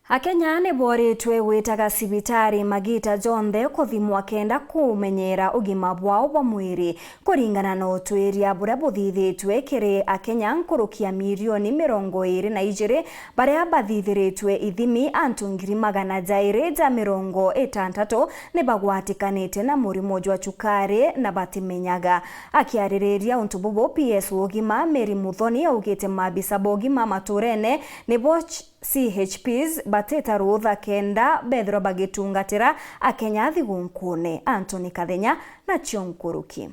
AKENYA niboritwe gwitaga CIBITARI magita jonthe kuthimwa kenda kumenyera ugima bwa mwiri kuringana na UTWIRIA buria buthithitwe kiri AKENYA nkurukia milioni 22 baria bathithiritwe ithimi antu 260 nibagwatikanite na murimo jwa cukari na batimenyaga. Akiaririria untu bubu PS Ugima Mwiri Muthoni augite mabisa bogima maturene nibo CHPs bateta rutha kenda bethro bagitungatira AKENYA thigunkune. Anthony Kathenya na Chionkuruki.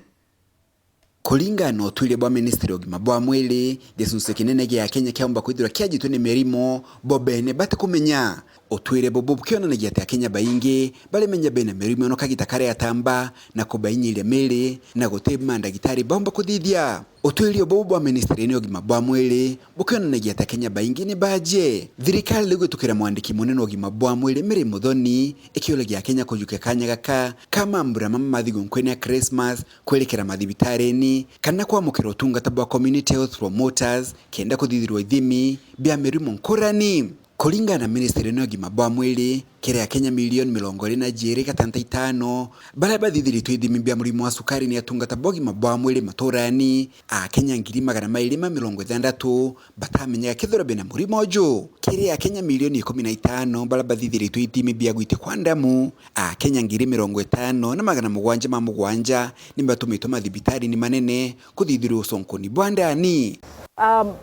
Kuringana na UTWIRIA bwa Ministry Ugima Bwa Mwiri gicunci kinene gia AKENYA kiaumba kwithirwa kiajitwe ni mirimo bobene batikumenya. UTWIRIA bobo kionanagia ati AKENYA baingi balimenya bene mirimo no kagita kare atamba na kubainyiria miri na gutema ndagitari bomba kuthithia. UTWIRIA bobo bwa Ministry Ugima Bwa Mwiri bukionanagia ati AKENYA baingi ni baje. Thirikari ligwitukira mwandiki munene Ugima Bwa Mwiri Mwiri Muthoni ikiulagia AKENYA kujuke kanya gaka kama mbura mama mathigunkweni ya Christmas kwelekera mathibitareni kana kwamukira utungata bwa community health promoters kenda kuthithirwa ithimi bia mirimo nkurani. Kuringana na Ministry Ugima Bwa Mwiri kiri AKENYA milioni 22.65 baria bathithiritwe ithimi bia murimo wa sukari ni atungata bwa Ugima Bwa Mwiri maturani. AKENYA 260 batamenyaga kithura bena murimo uju. Kiri AKENYA milioni 15 baria bathithiritwe ithimi bia gwitikwa ndamu. AKENYA 50,777 ni batumitwo mathibitari ni manene kuthithirwa usonkoni bwa ndani.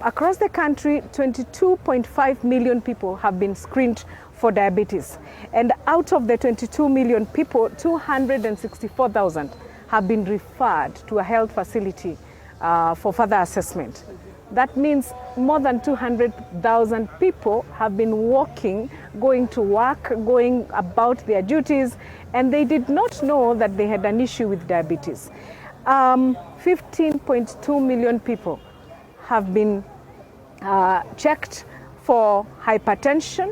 Across the country, 22.5 million people have been screened for diabetes. And out of the 22 million people, 264,000 have been referred to a health facility for further assessment. That means more than 200,000 people have been walking, going to work, going about their duties, and they did not know that they had an issue with diabetes. 15.2 million people have been checked for hypertension,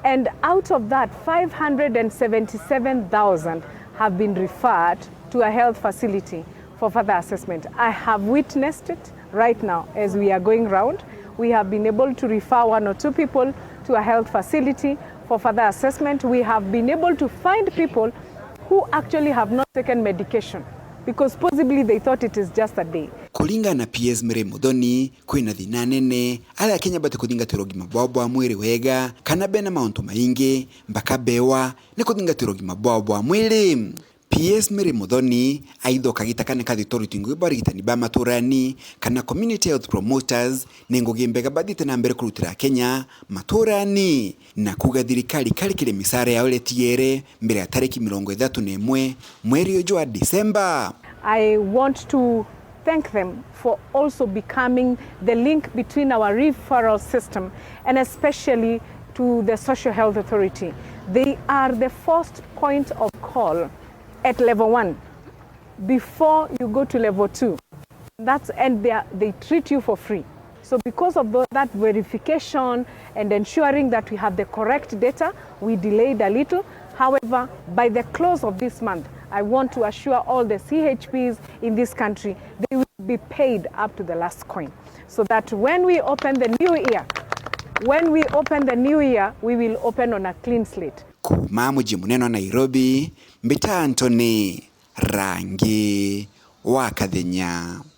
and out of that 577,000 have been referred to a health facility for further assessment. I have witnessed it right now as we are going round. We have been able to refer 1 or 2 people to a health facility for further assessment. We have been able to find people who actually have not taken medication because possibly they thought it is just a day. Kuringana na PS Mwiri Muthoni kwina thina nene ala AKENYA batikuthingatira Ugima Bwa Mwiri wega kana bena mauntu maingi mpaka bewa ni kuthingatira Ugima Bwa Mwiri. PS Mwiri Muthoni aitho kagita kana kathitoritwe ngui barigitani ba maturani kana community health promoters nengugi mbega bathite na mbere kurutira AKENYA maturani na kuga thirikari karikire misara ya oletiere mbere ya tariki 31 mweri uju wa December. I want to thank them for also becoming the link between our referral system and especially to the Social Health Authority. They are the first point of call at level 1 before you go to level 2. And they treat you for free. So because of that verification and ensuring that we have the correct data, we delayed a little. However, by the close of this month, I want to assure all the CHPs in this country, they will be paid up to the last coin. So that when we open the new year, we will open on a clean slate. Kuma mji munene wa Nairobi, Mbita Anthony, rangi wa KUROMBWA.